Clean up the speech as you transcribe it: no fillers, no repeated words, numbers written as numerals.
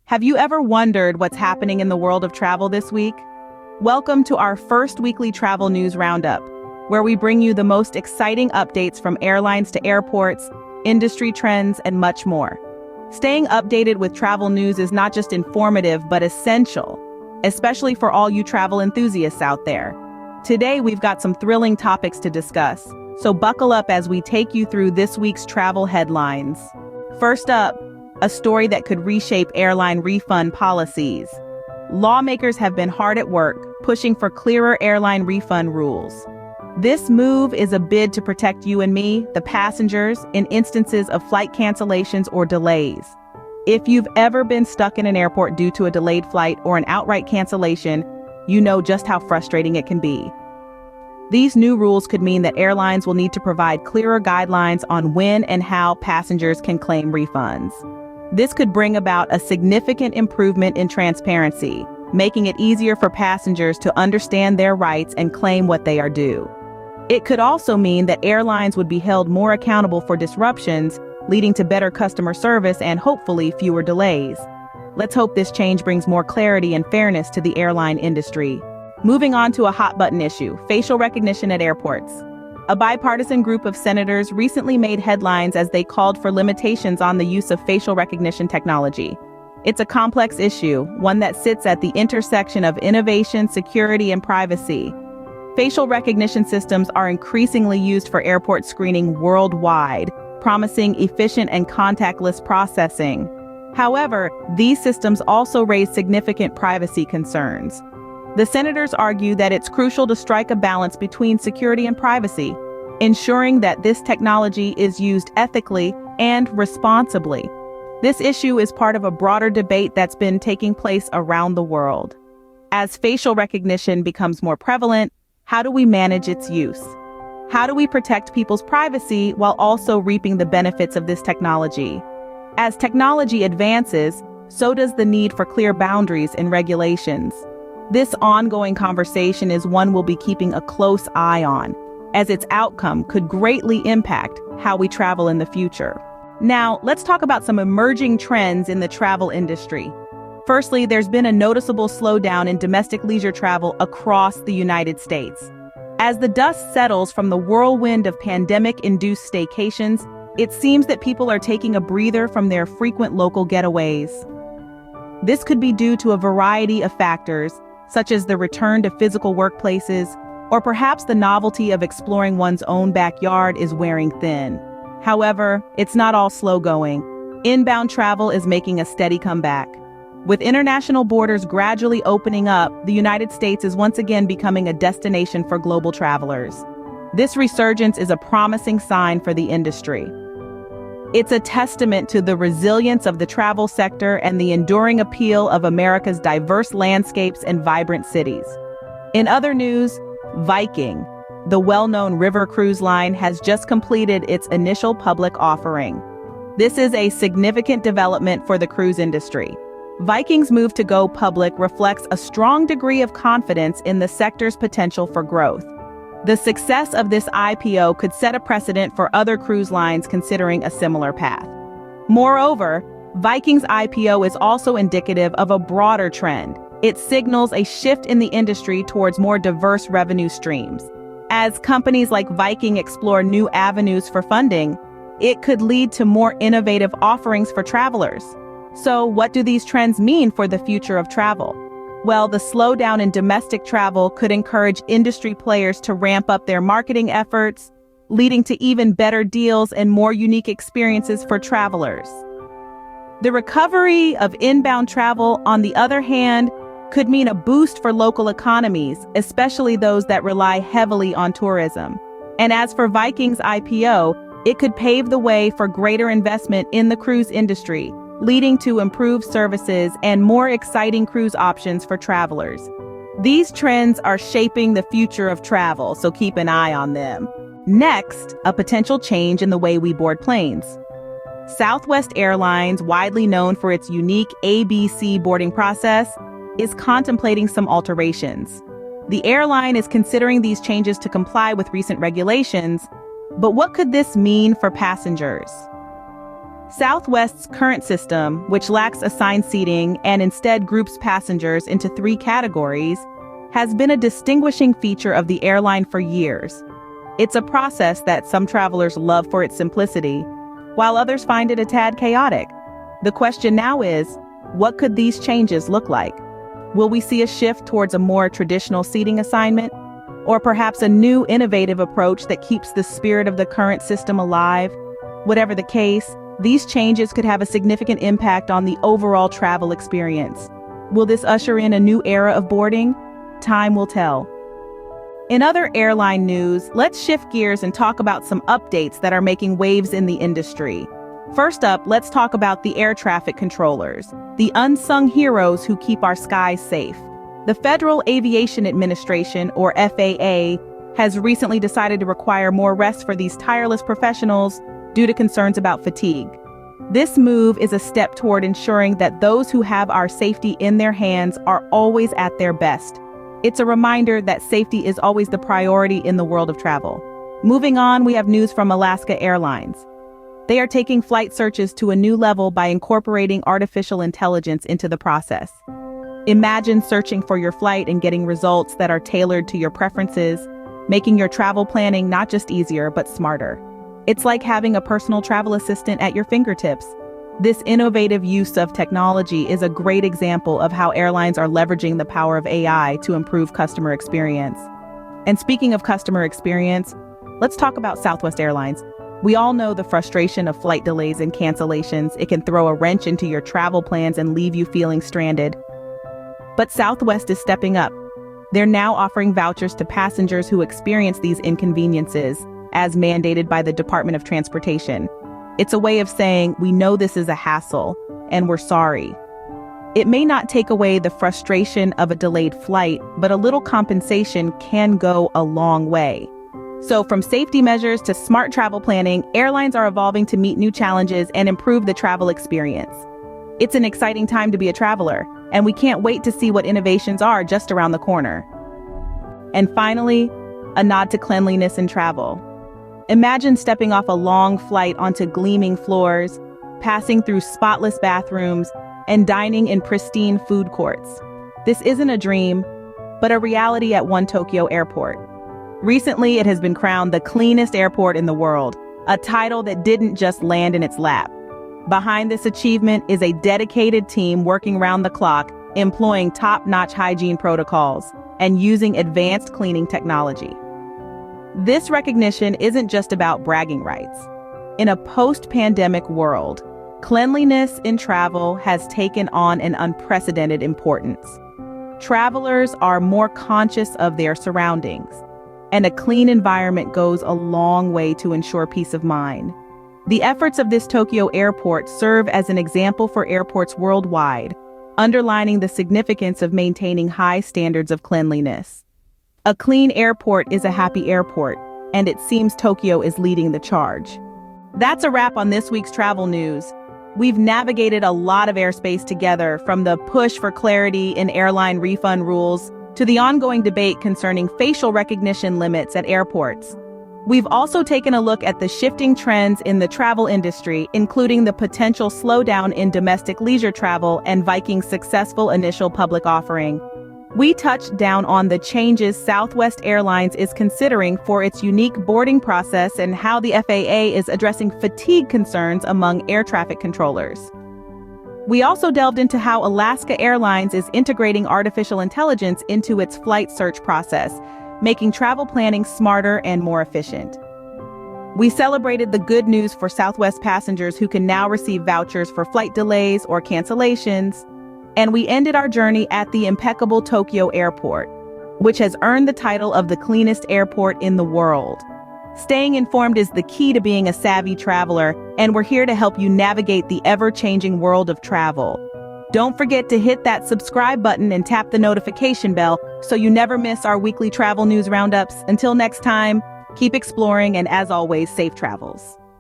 Have you ever wondered what's happening in the world of travel this week? Welcome to our first weekly travel news roundup, where we bring you the most exciting updates from airlines to airports, industry trends, and much more. Staying updated with travel news is not just informative, but essential, especially for all you travel enthusiasts out there. Today, we've got some thrilling topics to discuss, so buckle up as we take you through this week's travel headlines. First up, a story that could reshape airline refund policies. Lawmakers have been hard at work, pushing for clearer airline refund rules. This move is a bid to protect you and me, the passengers, in instances of flight cancellations or delays. If you've ever been stuck in an airport due to a delayed flight or an outright cancellation, you know just how frustrating it can be. These new rules could mean that airlines will need to provide clearer guidelines on when and how passengers can claim refunds. This could bring about a significant improvement in transparency, making it easier for passengers to understand their rights and claim what they are due. It could also mean that airlines would be held more accountable for disruptions, leading to better customer service and hopefully fewer delays. Let's hope this change brings more clarity and fairness to the airline industry. Moving on to a hot-button issue, facial recognition at airports. A bipartisan group of senators recently made headlines as they called for limitations on the use of facial recognition technology. It's a complex issue, one that sits at the intersection of innovation, security, and privacy. Facial recognition systems are increasingly used for airport screening worldwide, promising efficient and contactless processing. However, these systems also raise significant privacy concerns. The senators argue that it's crucial to strike a balance between security and privacy, ensuring that this technology is used ethically and responsibly. This issue is part of a broader debate that's been taking place around the world. As facial recognition becomes more prevalent, how do we manage its use? How do we protect people's privacy while also reaping the benefits of this technology? As technology advances, so does the need for clear boundaries and regulations. This ongoing conversation is one we'll be keeping a close eye on, as its outcome could greatly impact how we travel in the future. Now, let's talk about some emerging trends in the travel industry. Firstly, there's been a noticeable slowdown in domestic leisure travel across the United States. As the dust settles from the whirlwind of pandemic-induced staycations, it seems that people are taking a breather from their frequent local getaways. This could be due to a variety of factors, such as the return to physical workplaces, or perhaps the novelty of exploring one's own backyard is wearing thin. However, it's not all slow going. Inbound travel is making a steady comeback. With international borders gradually opening up, the United States is once again becoming a destination for global travelers. This resurgence is a promising sign for the industry. It's a testament to the resilience of the travel sector and the enduring appeal of America's diverse landscapes and vibrant cities. In other news, Viking, the well-known river cruise line, has just completed its initial public offering. This is a significant development for the cruise industry. Viking's move to go public reflects a strong degree of confidence in the sector's potential for growth. The success of this IPO could set a precedent for other cruise lines considering a similar path. Moreover, Viking's IPO is also indicative of a broader trend. It signals a shift in the industry towards more diverse revenue streams. As companies like Viking explore new avenues for funding, it could lead to more innovative offerings for travelers. So, what do these trends mean for the future of travel? Well, the slowdown in domestic travel could encourage industry players to ramp up their marketing efforts, leading to even better deals and more unique experiences for travelers. The recovery of inbound travel, on the other hand, could mean a boost for local economies, especially those that rely heavily on tourism. And as for Viking's IPO, it could pave the way for greater investment in the cruise industry, leading to improved services and more exciting cruise options for travelers. These trends are shaping the future of travel, so keep an eye on them. Next, a potential change in the way we board planes. Southwest Airlines, widely known for its unique ABC boarding process, is contemplating some alterations. The airline is considering these changes to comply with recent regulations, but what could this mean for passengers? Southwest's current system, which lacks assigned seating and instead groups passengers into 3 categories, has been a distinguishing feature of the airline for years. It's a process that some travelers love for its simplicity, while others find it a tad chaotic. The question now is, what could these changes look like? Will we see a shift towards a more traditional seating assignment? Or perhaps a new innovative approach that keeps the spirit of the current system alive? Whatever the case, these changes could have a significant impact on the overall travel experience. Will this usher in a new era of boarding? Time will tell. In other airline news, let's shift gears and talk about some updates that are making waves in the industry. First up, let's talk about the air traffic controllers, the unsung heroes who keep our skies safe. The Federal Aviation Administration, or FAA, has recently decided to require more rest for these tireless professionals due to concerns about fatigue. This move is a step toward ensuring that those who have our safety in their hands are always at their best. It's a reminder that safety is always the priority in the world of travel. Moving on, we have news from Alaska Airlines. They are taking flight searches to a new level by incorporating artificial intelligence into the process. Imagine searching for your flight and getting results that are tailored to your preferences, making your travel planning not just easier, but smarter. It's like having a personal travel assistant at your fingertips. This innovative use of technology is a great example of how airlines are leveraging the power of AI to improve customer experience. And speaking of customer experience, let's talk about Southwest Airlines. We all know the frustration of flight delays and cancellations. It can throw a wrench into your travel plans and leave you feeling stranded. But Southwest is stepping up. They're now offering vouchers to passengers who experience these inconveniences, as mandated by the Department of Transportation. It's a way of saying, we know this is a hassle, and we're sorry. It may not take away the frustration of a delayed flight, but a little compensation can go a long way. So from safety measures to smart travel planning, airlines are evolving to meet new challenges and improve the travel experience. It's an exciting time to be a traveler, and we can't wait to see what innovations are just around the corner. And finally, a nod to cleanliness in travel. Imagine stepping off a long flight onto gleaming floors, passing through spotless bathrooms, and dining in pristine food courts. This isn't a dream, but a reality at one Tokyo airport. Recently, it has been crowned the cleanest airport in the world, a title that didn't just land in its lap. Behind this achievement is a dedicated team working round the clock, employing top-notch hygiene protocols and using advanced cleaning technology. This recognition isn't just about bragging rights. In a post-pandemic world, cleanliness in travel has taken on an unprecedented importance. Travelers are more conscious of their surroundings, and a clean environment goes a long way to ensure peace of mind. The efforts of this Tokyo airport serve as an example for airports worldwide, underlining the significance of maintaining high standards of cleanliness. A clean airport is a happy airport, and it seems Tokyo is leading the charge. That's a wrap on this week's travel news. We've navigated a lot of airspace together, from the push for clarity in airline refund rules to the ongoing debate concerning facial recognition limits at airports. We've also taken a look at the shifting trends in the travel industry, including the potential slowdown in domestic leisure travel and Viking's successful initial public offering. We touched down on the changes Southwest Airlines is considering for its unique boarding process and how the FAA is addressing fatigue concerns among air traffic controllers. We also delved into how Alaska Airlines is integrating artificial intelligence into its flight search process, making travel planning smarter and more efficient. We celebrated the good news for Southwest passengers who can now receive vouchers for flight delays or cancellations. And we ended our journey at the impeccable Tokyo airport, which has earned the title of the cleanest airport in the world. Staying informed is the key to being a savvy traveler, and we're here to help you navigate the ever-changing world of travel. Don't forget to hit that subscribe button and tap the notification bell so you never miss our weekly travel news roundups. Until next time, keep exploring, and as always, safe travels.